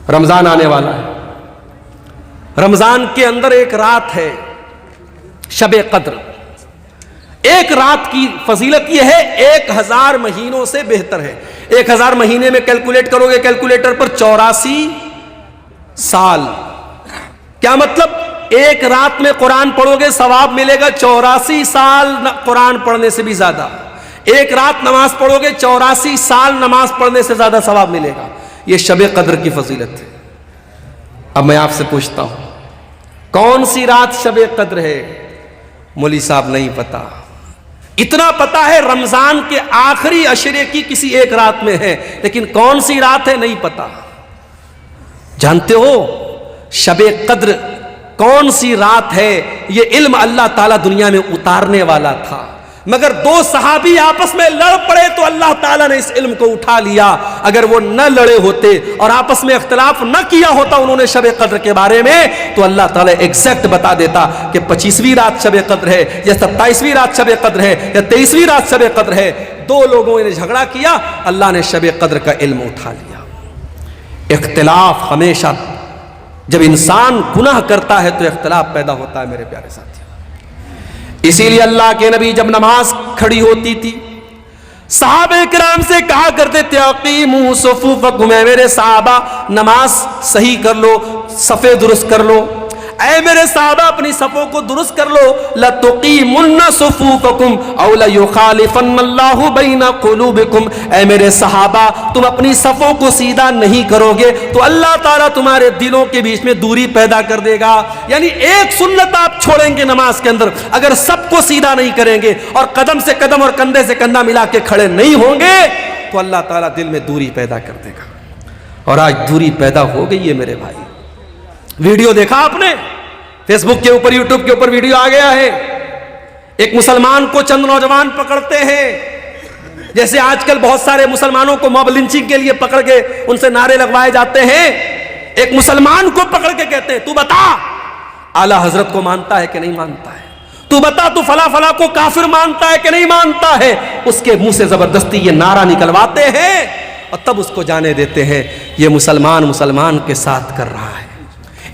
رمضان آنے والا ہے. رمضان کے اندر ایک رات ہے شب قدر. ایک رات کی فضیلت یہ ہے 1000 مہینوں سے بہتر ہے. 1000 مہینے میں کیلکولیٹ کرو گے کیلکولیٹر پر 84 سال. کیا مطلب؟ ایک رات میں قرآن پڑھو گے ثواب ملے گا 84 سال قرآن پڑھنے سے بھی زیادہ. ایک رات نماز پڑھو گے 84 سال نماز پڑھنے سے زیادہ ثواب ملے گا. یہ شب قدر کی فضیلت ہے. اب میں آپ سے پوچھتا ہوں کون سی رات شب قدر ہے؟ مولوی صاحب نہیں پتا. اتنا پتا ہے رمضان کے آخری عشرے کی کسی ایک رات میں ہے, لیکن کون سی رات ہے نہیں پتا. جانتے ہو شب قدر کون سی رات ہے؟ یہ علم اللہ تعالیٰ دنیا میں اتارنے والا تھا, مگر 2 صحابی آپس میں لڑ پڑے تو اللہ تعالیٰ نے اس علم کو اٹھا لیا. اگر وہ نہ لڑے ہوتے اور آپس میں اختلاف نہ کیا ہوتا انہوں نے شب قدر کے بارے میں, تو اللہ تعالیٰ ایگزیکٹ بتا دیتا کہ 25ویں رات شب قدر ہے یا 27ویں رات شب قدر ہے یا 23ویں رات شب قدر ہے. 2 لوگوں نے جھگڑا کیا, اللہ نے شب قدر کا علم اٹھا لیا. اختلاف ہمیشہ جب انسان گناہ کرتا ہے تو اختلاف پیدا ہوتا ہے میرے پیارے ساتھی. اسی لیے اللہ کے نبی جب نماز کھڑی ہوتی تھی صحابہ کرام سے کہا کرتے تھے اقیموا صفوفکم, اے میرے صحابہ نماز صحیح کر لو, صفیں درست کر لو. اے میرے صحابہ اپنی صفوں کو درست کر لو. لتقیمن صفوفکم او لیخالفن اللہ بین قلوبکم, اے میرے صحابہ تم اپنی صفوں کو سیدھا نہیں کرو گے تو اللہ تعالیٰ تمہارے دلوں کے بیچ میں دوری پیدا کر دے گا. یعنی ایک سنت آپ چھوڑیں گے نماز کے اندر, اگر سب کو سیدھا نہیں کریں گے اور قدم سے قدم اور کندھے سے کندھا ملا کے کھڑے نہیں ہوں گے تو اللہ تعالیٰ دل میں دوری پیدا کر دے گا. اور آج دوری پیدا ہو گئی ہے میرے بھائی. ویڈیو دیکھا آپ نے فیس بک کے اوپر, یوٹیوب کے اوپر ویڈیو آ گیا ہے. ایک مسلمان کو چند نوجوان پکڑتے ہیں, جیسے آج کل بہت سارے مسلمانوں کو موب لنچنگ کے لیے پکڑ کے ان سے نعرے لگوائے جاتے ہیں. ایک مسلمان کو پکڑ کے کہتے ہیں تو بتا اعلیٰ حضرت کو مانتا ہے کہ نہیں مانتا ہے, تو بتا تو فلاں فلاں کو کافر مانتا ہے کہ نہیں مانتا ہے. اس کے منہ سے زبردستی یہ نعرہ نکلواتے ہیں اور تب اس کو جانے دیتے ہیں یہ مسلمان کے ساتھ کر رہا ہے.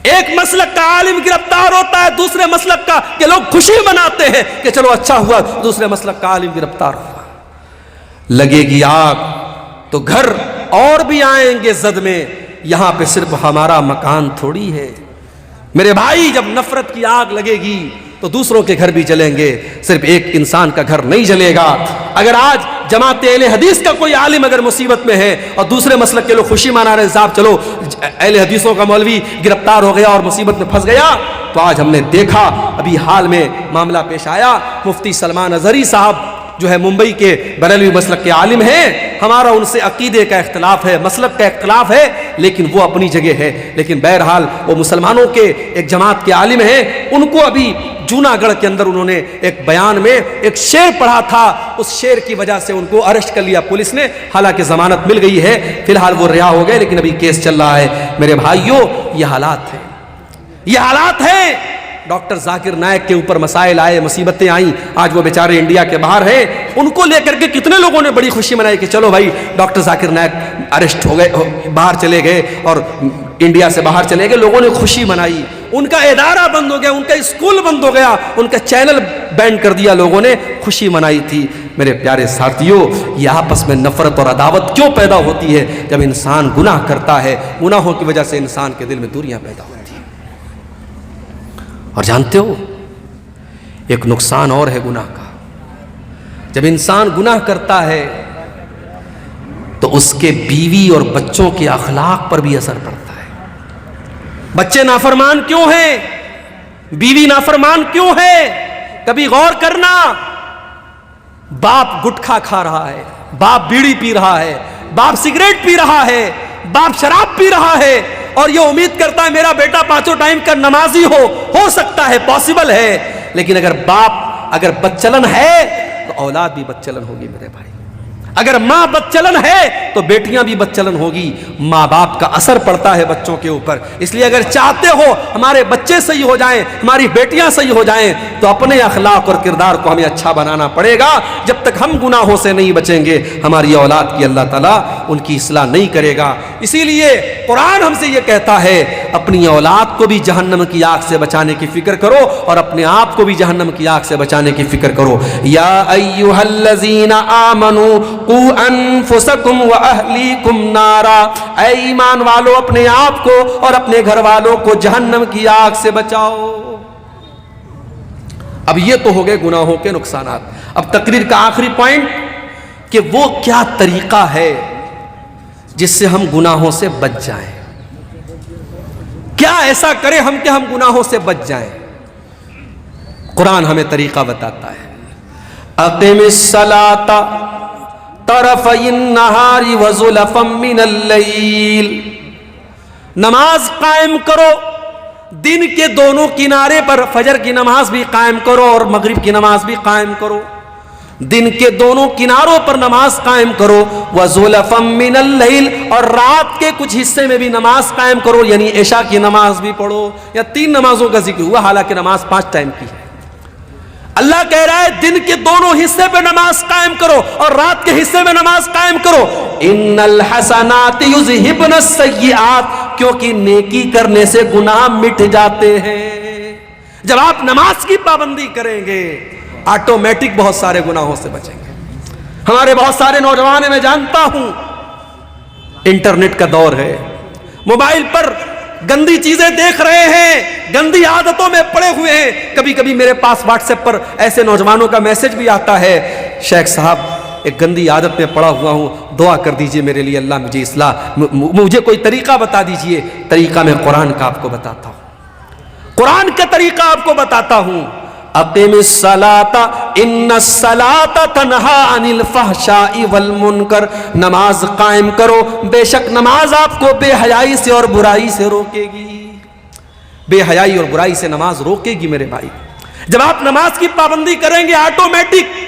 ایک مسلک کا عالم گرفتار ہوتا ہے دوسرے مسلک کا, کہ لوگ خوشی مناتے ہیں کہ چلو اچھا ہوا دوسرے مسلک کا عالم گرفتار ہوا. لگے گی آگ تو گھر اور بھی آئیں گے زد میں, یہاں پہ صرف ہمارا مکان تھوڑی ہے. میرے بھائی جب نفرت کی آگ لگے گی تو دوسروں کے گھر بھی جلیں گے, صرف ایک انسان کا گھر نہیں جلے گا. اگر آج جماعت اہل حدیث کا کوئی عالم اگر مصیبت میں ہے اور دوسرے مسلک کے لوگ خوشی منا رہے ہیں صاحب چلو اہل حدیثوں کا مولوی گرفتار ہو گیا اور مصیبت میں پھنس گیا, تو آج ہم نے دیکھا ابھی حال میں معاملہ پیش آیا. مفتی سلمان اظہری صاحب جو ہے ممبئی کے بریلوی مسلک کے عالم ہیں, ہمارا ان سے عقیدے کا اختلاف ہے, مسلک کا اختلاف ہے, لیکن وہ اپنی جگہ ہے. لیکن بہرحال وہ مسلمانوں کے ایک جماعت کے عالم ہیں. ان کو ابھی جوناگڑھ کے اندر انہوں نے ایک بیان میں ایک شعر پڑھا تھا, اس شعر کی وجہ سے ان کو اریسٹ کر لیا پولیس نے. حالانکہ ضمانت مل گئی ہے, فی الحال وہ رہا ہو گئے, لیکن ابھی کیس چل رہا ہے. میرے بھائیوں یہ حالات ہیں, یہ حالات ہیں. ڈاکٹر ذاکر نائک کے اوپر مسائل آئے, مصیبتیں آئیں, آج وہ بیچارے انڈیا کے باہر ہیں. ان کو لے کر کے کتنے لوگوں نے بڑی خوشی منائی کہ چلو بھائی ڈاکٹر ذاکر نائک اریسٹ ہو گئے, باہر چلے گئے اور انڈیا سے باہر چلے گئے. لوگوں نے خوشی منائی, ان کا ادارہ بند ہو گیا, ان کا اسکول بند ہو گیا, ان کا چینل بینڈ کر دیا, لوگوں نے خوشی منائی تھی. میرے پیارے ساتھیوں یہ آپس میں نفرت اور عداوت کیوں پیدا ہوتی ہے؟ جب انسان گناہ کرتا ہے, گناہوں کی وجہ سے انسان کے دل میں دوریاں پیدا ہوتی ہیں. اور جانتے ہو ایک نقصان اور ہے گناہ کا. جب انسان گناہ کرتا ہے تو اس کے بیوی اور بچوں کے اخلاق پر بھی اثر پڑتا ہے. بچے نافرمان کیوں ہیں؟ بیوی نافرمان کیوں ہے؟ کبھی غور کرنا. باپ گٹکھا کھا رہا ہے, باپ بیڑی پی رہا ہے, باپ سگریٹ پی رہا ہے, باپ شراب پی رہا ہے, اور یہ امید کرتا ہے میرا بیٹا 5 ٹائم کا نمازی ہو سکتا ہے, پاسبل ہے. لیکن اگر باپ اگر بدچلن ہے تو اولاد بھی بدچلن ہوگی میرے بھائی. اگر ماں بدچلن ہے تو بیٹیاں بھی بدچلن ہوگی. ماں باپ کا اثر پڑتا ہے بچوں کے اوپر. اس لیے اگر چاہتے ہو ہمارے بچے صحیح ہو جائیں, ہماری بیٹیاں صحیح ہو جائیں, تو اپنے اخلاق اور کردار کو ہمیں اچھا بنانا پڑے گا. جب تک ہم گناہوں سے نہیں بچیں گے, ہماری اولاد کی اللہ تعالیٰ ان کی اصلاح نہیں کرے گا. اسی لیے قرآن ہم سے یہ کہتا ہے اپنی اولاد کو بھی جہنم کی آگ سے بچانے کی فکر کرو, اور اپنے آپ کو بھی جہنم کی آگ سے بچانے کی فکر کرو. یا ایھا الذین آمنوا قوا انفسکم واہلیکم نارا, اے ایمان والو اپنے آپ کو اور اپنے گھر والوں کو جہنم کی آگ سے بچاؤ. اب یہ تو ہو گئے گناہوں کے نقصانات. اب تقریر کا آخری پوائنٹ کہ وہ کیا طریقہ ہے جس سے ہم گناہوں سے بچ جائیں. کیا ایسا کرے ہم کہ ہم گناہوں سے بچ جائیں. قرآن ہمیں طریقہ بتاتا ہے. اقم الصلاۃ طرفی النہار وزلفا من اللیل, نماز قائم کرو دن کے دونوں کنارے پر. فجر کی نماز بھی قائم کرو اور مغرب کی نماز بھی قائم کرو. دن کے دونوں کناروں پر نماز قائم کرو. وزلفا من اللیل, اور رات کے کچھ حصے میں بھی نماز قائم کرو, یعنی عشاء کی نماز بھی پڑھو. یا 3 نمازوں کا ذکر ہوا, حالانکہ نماز 5 ٹائم کی ہے. اللہ کہہ رہا ہے دن کے دونوں حصے پہ نماز قائم کرو اور رات کے حصے میں نماز قائم کرو. ان الحسنات یذہبن السیئات, کیونکہ نیکی کرنے سے گناہ مٹ جاتے ہیں. جب آپ نماز کی پابندی کریں گے آٹومیٹک بہت سارے گناہوں سے بچیں گے. ہمارے بہت سارے نوجوان میں جانتا ہوں, انٹرنیٹ کا دور ہے, موبائل پر گندی چیزیں دیکھ رہے ہیں, گندی عادتوں میں پڑے ہوئے ہیں. کبھی کبھی میرے پاس واٹس ایپ پر ایسے نوجوانوں کا میسج بھی آتا ہے, شیخ صاحب ایک گندی عادت میں پڑا ہوا ہوں, دعا کر دیجئے میرے لیے, اللہ مجھے اصلاح, مجھے کوئی طریقہ بتا دیجئے. طریقہ میں قرآن کا آپ کو بتاتا ہوں, قرآن کا طریقہ آپ کو بتاتا ہوں. اقم الصلاۃ ان الصلاۃ تنہی عن الفحشاء والمنکر, نماز قائم کرو, بے شک نماز آپ کو بے حیائی سے اور برائی سے روکے گی. بے حیائی اور برائی سے نماز روکے گی میرے بھائی. جب آپ نماز کی پابندی کریں گے آٹومیٹک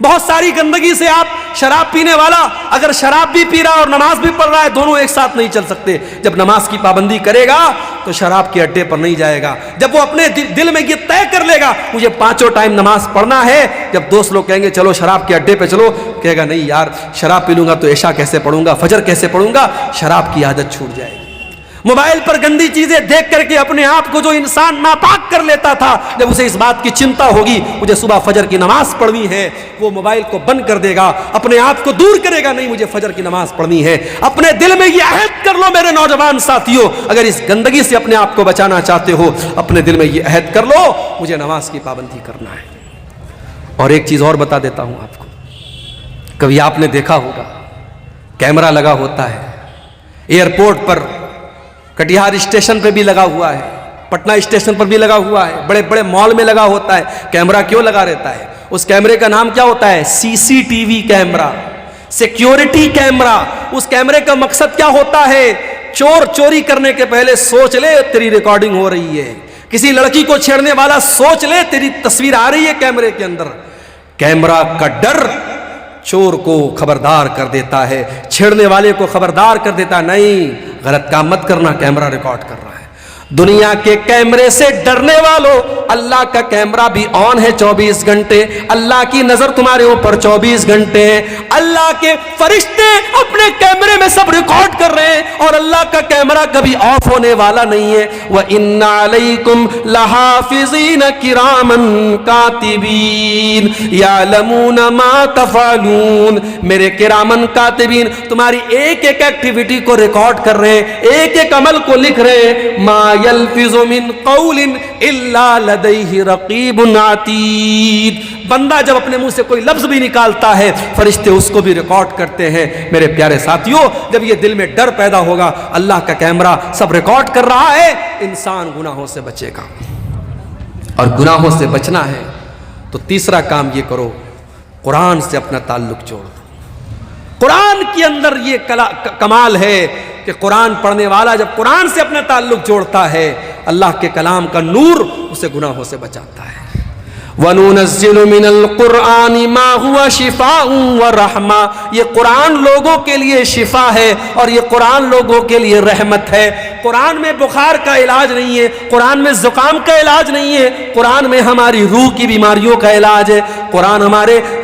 بہت ساری گندگی سے, آپ شراب پینے والا اگر شراب بھی پی رہا اور نماز بھی پڑھ رہا ہے, دونوں ایک ساتھ نہیں چل سکتے. جب نماز کی پابندی کرے گا تو شراب کے اڈے پر نہیں جائے گا. جب وہ اپنے دل میں یہ طے کر لے گا مجھے 5 ٹائم نماز پڑھنا ہے, جب دوست لوگ کہیں گے چلو شراب کے اڈے پہ چلو, کہے گا نہیں یار شراب پی لوں گا تو عشاء کیسے پڑھوں گا, فجر کیسے پڑھوں گا, شراب کی عادت چھوٹ جائے گی. موبائل پر گندی چیزیں دیکھ کر کے اپنے آپ کو جو انسان ناپاک کر لیتا تھا, جب اسے اس بات کی چنتا ہوگی مجھے صبح فجر کی نماز پڑھنی ہے, وہ موبائل کو بند کر دے گا, اپنے آپ کو دور کرے گا, نہیں مجھے فجر کی نماز پڑھنی ہے. اپنے دل میں یہ عہد کر لو میرے نوجوان ساتھیوں, اگر اس گندگی سے اپنے آپ کو بچانا چاہتے ہو, اپنے دل میں یہ عہد کر لو مجھے نماز کی پابندی کرنا ہے. اور ایک چیز اور بتا دیتا ہوں آپ کو, کبھی آپ نے دیکھا ہوگا کیمرہ لگا ہوتا ہے ایئرپورٹ پر, کٹیہار اسٹیشن پہ بھی لگا ہوا ہے, پٹنہ اسٹیشن پر بھی لگا ہوا ہے, بڑے بڑے مال میں لگا ہوتا ہے. کیمرہ کیوں لگا رہتا ہے؟ اس کیمرے کا نام کیا ہوتا ہے؟ CCTV camera, security camera. اس کیمرے کا مقصد کیا ہوتا ہے؟ چور چوری کرنے کے پہلے سوچ لے تیری ریکارڈنگ ہو رہی ہے, کسی لڑکی کو چھیڑنے والا سوچ لے تیری تصویر آ رہی ہے کیمرے کے اندر. کیمرہ کا ڈر چور کو خبردار کر دیتا ہے, چھیڑنے والے کو خبردار کر دیتا ہے, نہیں غلط کام مت کرنا, کیمرہ ریکارڈ کر رہا ہے. دنیا کے کیمرے سے ڈرنے والوں, اللہ کا کیمرہ بھی آن ہے 24 گھنٹے. اللہ کی نظر تمہارے اوپر 24 گھنٹے ہے. اللہ کے فرشتے اپنے کیمرے میں سب ریکارڈ کر رہے ہیں, اور اللہ کا کیمرہ کبھی آف ہونے والا نہیں ہے. وَإِنَّ عَلَيْكُمْ لَحَافِظِينَ كِرَامًا كَاتِبِينَ يَعْلَمُونَ مَا تَفْعَلُونَ, میرے کرامن کاتبین تمہاری ایک ایک ایکٹیویٹی کو ریکارڈ کر رہے ہیں, ایک ایک عمل کو لکھ رہے ہیں. ما یلفظ من قول الا لدیہ رقیب عتید, بندہ جب اپنے منہ سے کوئی لفظ بھی نکالتا ہے فرشتے اس کو بھی ریکارڈ کرتے ہیں. میرے پیارے ساتھیوں, جب یہ دل میں ڈر پیدا ہوگا, اللہ کا کیمرہ سب ریکارڈ کر رہا ہے, انسان گناہوں سے بچے گا. اور گناہوں سے بچنا ہے تو تیسرا کام یہ کرو, قرآن سے اپنا تعلق جوڑ دو. قرآن کے اندر یہ کمال ہے کہ قرآن پڑھنے والا جب قرآن سے اپنا تعلق جوڑتا ہے, اللہ کے کلام کا نور اسے گناہوں سے بچاتا ہے. وَنُنَزِّلُ مِنَ الْقُرْآنِ مَا هُوَ شِفَاءٌ وَرَحْمَةٌ، یہ قرآن لوگوں کے لیے شفا ہے اور یہ قرآن لوگوں کے لیے رحمت ہے۔ قرآن میں بخار کا علاج نہیں ہے، قرآن میں زکام کا علاج نہیں ہے، قرآن میں ہماری روح کی بیماریوں کا علاج ہے۔ قرآن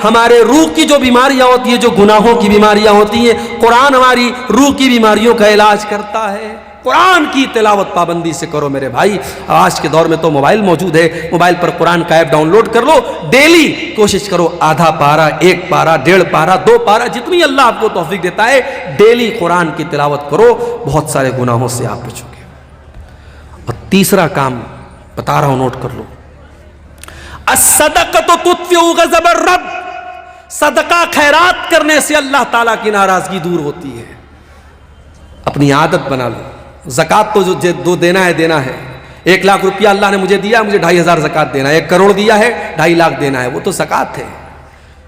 ہمارے روح کی جو بیماریاں ہوتی ہیں، جو گناہوں کی بیماریاں ہوتی ہیں، قرآن ہماری روح کی بیماریوں کا علاج کرتا ہے۔ قرآن کی تلاوت پابندی سے کرو میرے بھائی۔ آج کے دور میں تو موبائل موجود ہے، موبائل پر قرآن کا ایپ ڈاؤن لوڈ کر لو، ڈیلی کوشش کرو آدھا پارہ، 1 پارہ، 1.5 پارہ، 2 پارہ، جتنی اللہ آپ کو توفیق دیتا ہے ڈیلی قرآن کی تلاوت کرو، بہت سارے گناہوں سے آپ بچو گے۔ اور تیسرا کام بتا رہا ہوں، نوٹ کر لو، الصدقۃ تطفئ غضب الرب، صدقہ خیرات کرنے سے اللہ تعالیٰ کی ناراضگی دور ہوتی ہے۔ اپنی عادت بنا لو، زکوٰۃ تو جو دینا ہے 1 لاکھ روپیہ اللہ نے مجھے دیا، مجھے 2,500 زکوٰۃ دینا ہے، 1 کروڑ دیا ہے 2.5 لاکھ دینا ہے، وہ تو زکوٰۃ ہے۔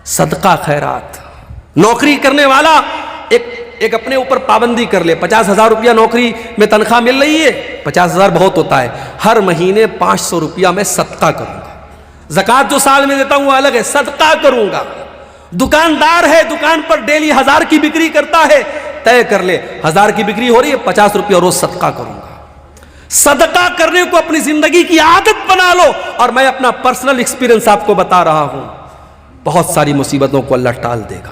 صدقہ خیرات، نوکری کرنے والا ایک اپنے اوپر پابندی کر لے، 50,000 روپیہ نوکری میں تنخواہ مل رہی ہے، 50,000 بہت ہوتا ہے، ہر مہینے 500 روپیہ میں صدقہ کروں گا۔ زکوٰۃ جو سال میں دیتا ہوں وہ الگ ہے، صدقہ کروں گا۔ دکاندار ہے، دکان پر ڈیلی 1000 کی بکری کرتا ہے، طے کر لے 1000 کی بکری ہو رہی ہے، 50 روپیہ روز صدقہ کروں گا۔ صدقہ کرنے کو اپنی زندگی کی عادت بنا لو۔ اور میں اپنا پرسنل ایکسپیرینس آپ کو بتا رہا ہوں، بہت ساری مصیبتوں کو اللہ ٹال دے گا،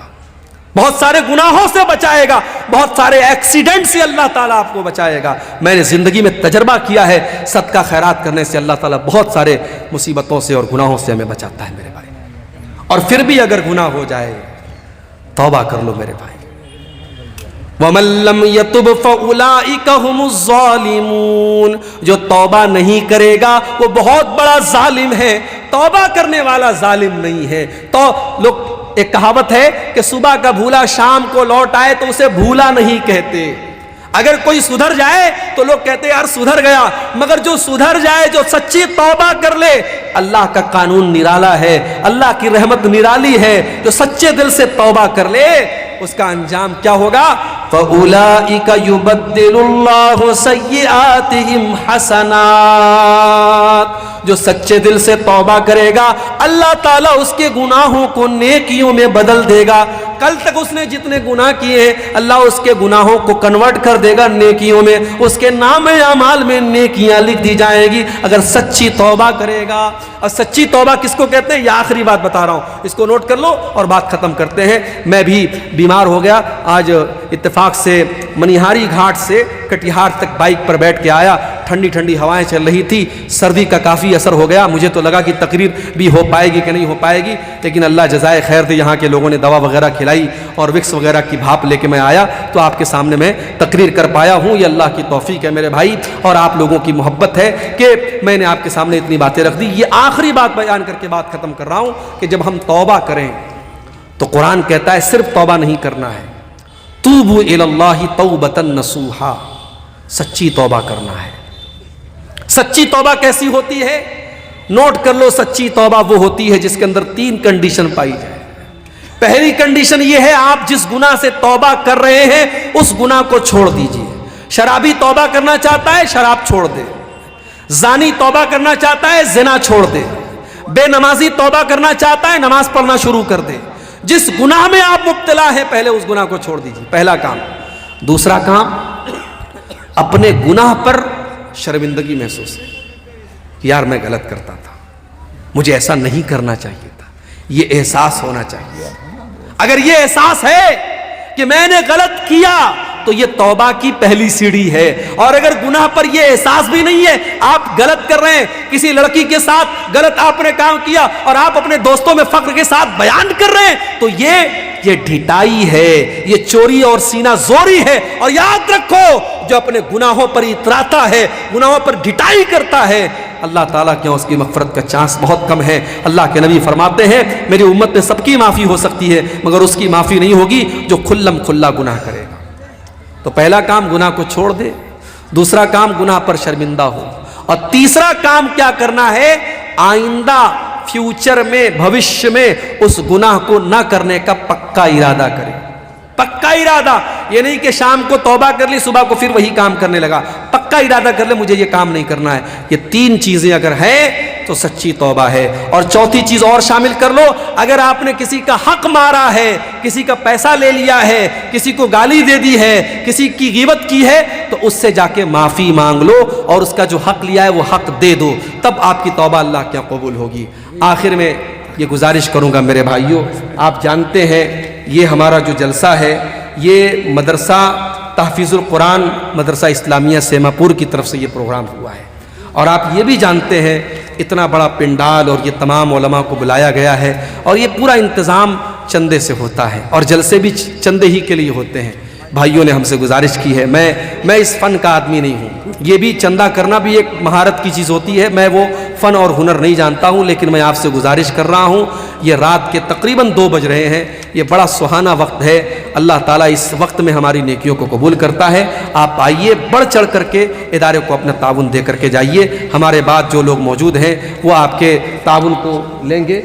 بہت سارے گناہوں سے بچائے گا، بہت سارے ایکسیڈنٹ سے اللہ تعالیٰ آپ کو بچائے گا۔ میں نے زندگی میں تجربہ کیا ہے، صدقہ خیرات کرنے سے اللہ تعالیٰ بہت سارے مصیبتوں سے اور گناہوں سے ہمیں بچاتا ہے میرے بھائی۔ اور پھر بھی اگر گناہ ہو جائے توبہ کر لو میرے بھائی۔ وَمَن لَّمْ يَتُبْ فَأُولَٰئِكَ هُمُ الظَّالِمُونَ، جو توبہ نہیں کرے گا وہ بہت بڑا ظالم ہے، توبہ کرنے والا ظالم نہیں ہے۔ تو لوگ، ایک کہاوت ہے کہ صبح کا بھولا شام کو لوٹ آئے تو اسے بھولا نہیں کہتے۔ اگر کوئی سدھر جائے تو لوگ کہتے ہیں یار سدھر گیا، مگر جو سدھر جائے، جو سچی توبہ کر لے، اللہ کا قانون نرالا ہے، اللہ کی رحمت نرالی ہے۔ جو سچے دل سے توبہ کر لے اس کا انجام کیا ہوگا؟ فَأُولَٰئِكَ يُبَدِّلُ اللَّهُ سَيِّئَاتِهِمْ حَسَنَاتٍ، جو سچے دل سے توبہ کرے گا اللہ تعالیٰ اس کے گناہوں کو نیکیوں میں بدل دے گا۔ کل تک اس نے جتنے گناہ کیے ہیں اللہ اس کے گناہوں کو کنورٹ کر دے گا نیکیوں میں، اس کے نام اعمال میں نیکیاں لکھ دی جائیں گی اگر سچی توبہ کرے گا۔ اور سچی توبہ کس کو کہتے ہیں؟ یہ آخری بات بتا رہا ہوں، اس کو نوٹ کر لو اور بات ختم کرتے ہیں۔ میں بھی بیمار ہو گیا، آج اتفاق سے منیہاری گھاٹ سے کٹیہار تک بائک پر بیٹھ کے آیا، ٹھنڈی ٹھنڈی ہوائیں چل رہی تھی، سردی کا کافی اثر ہو گیا، مجھے تو لگا کہ تقریر بھی ہو پائے گی کہ نہیں ہو پائے گی، لیکن اللہ جزائے خیر دے، یہاں کے لوگوں نے دوا وغیرہ کھلائی اور وکس وغیرہ کی بھاپ لے کے میں آیا تو آپ کے سامنے میں تقریر کر پایا ہوں۔ یہ اللہ کی توفیق ہے میرے بھائی، اور آپ لوگوں کی محبت ہے کہ میں نے آپ کے سامنے اتنی باتیں رکھ دی۔ یہ آخری بات بیان کر کے بات ختم کر رہا ہوں کہ جب ہم توبہ کریں تو قرآن کہتا ہے صرف توبہ نہیں کرنا ہے، توبوا الی اللہ توبۃ نصوحا، سچی توبہ کرنا ہے۔ سچی توبہ کیسی ہوتی ہے؟ نوٹ کر لو، سچی توبہ وہ ہوتی ہے جس کے اندر 3 کنڈیشن پائی جائے۔ پہلی کنڈیشن یہ ہے آپ جس گناہ سے توبہ کر رہے ہیں اس گناہ کو چھوڑ دیجئے۔ شرابی توبہ کرنا چاہتا ہے شراب چھوڑ دے، زانی توبہ کرنا چاہتا ہے زنا چھوڑ دے، بے نمازی توبہ کرنا چاہتا ہے نماز پڑھنا شروع کر دے۔ جس گناہ میں آپ مبتلا ہیں پہلے اس گناہ کو چھوڑ دیجئے، پہلا کام۔ دوسرا کام، اپنے گناہ پر شرمندگی محسوس ہے، یار میں غلط کرتا تھا، مجھے ایسا نہیں کرنا چاہیے تھا، یہ احساس ہونا چاہیے۔ اگر یہ احساس ہے کہ میں نے غلط کیا تو یہ توبہ کی پہلی سیڑھی ہے۔ اور اگر گناہ پر یہ احساس بھی نہیں ہے، آپ غلط کر رہے ہیں، کسی لڑکی کے ساتھ غلط آپ نے کام کیا اور آپ اپنے دوستوں میں فخر کے ساتھ بیان کر رہے ہیں، تو یہ ڈھٹائی ہے، یہ چوری اور سینہ زوری ہے۔ اور یاد رکھو، جو اپنے گناہوں پر اتراتا ہے، گناہوں پر ڈھٹائی کرتا ہے، اللہ تعالیٰ کے اس کی مغفرت کا چانس بہت کم ہے۔ اللہ کے نبی فرماتے ہیں میری امت میں سب کی معافی ہو سکتی ہے مگر اس کی معافی نہیں ہوگی جو کھلم کھلا گناہ کرے گا۔ تو پہلا کام گناہ کو چھوڑ دے، دوسرا کام گناہ پر شرمندہ ہو، اور تیسرا کام کیا کرنا ہے؟ آئندہ فیوچر میں، بھوشیہ میں اس گناہ کو نہ کرنے کا پکا ارادہ کرے۔ پکا ارادہ، یہ نہیں کہ شام کو توبہ کر لی صبح کو پھر وہی کام کرنے لگا، پکا ارادہ کر لے مجھے یہ کام نہیں کرنا ہے۔ یہ 3 چیزیں اگر ہیں تو سچی توبہ ہے۔ اور چوتھی چیز اور شامل کر لو، اگر آپ نے کسی کا حق مارا ہے، کسی کا پیسہ لے لیا ہے، کسی کو گالی دے دی ہے، کسی کی غیبت کی ہے، تو اس سے جا کے معافی مانگ لو اور اس کا جو حق لیا ہے وہ حق دے دو، تب آپ کی توبہ اللہ کے یہاں قبول ہوگی۔ آخر میں یہ گزارش کروں گا میرے بھائیوں، آپ جانتے ہیں یہ ہمارا جو جلسہ ہے یہ مدرسہ تحفیظ القرآن مدرسہ اسلامیہ سیما پور کی طرف سے یہ پروگرام ہوا ہے، اور آپ یہ بھی جانتے ہیں اتنا بڑا پنڈال اور یہ تمام علماء کو بلایا گیا ہے، اور یہ پورا انتظام چندے سے ہوتا ہے، اور جلسے بھی چندے ہی کے لیے ہوتے ہیں۔ بھائیوں نے ہم سے گزارش کی ہے، میں اس فن کا آدمی نہیں ہوں، یہ بھی چندہ کرنا بھی ایک مہارت کی چیز ہوتی ہے، میں وہ فن اور ہنر نہیں جانتا ہوں، لیکن میں آپ سے گزارش کر رہا ہوں، یہ رات کے تقریباً 2 بج رہے ہیں، یہ بڑا سہانا وقت ہے، اللہ تعالیٰ اس وقت میں ہماری نیکیوں کو قبول کرتا ہے۔ آپ آئیے، بڑھ چڑھ کر کے ادارے کو اپنا تعاون دے کر کے جائیے، ہمارے بعد جو لوگ موجود ہیں وہ آپ کے تعاون کو لیں گے۔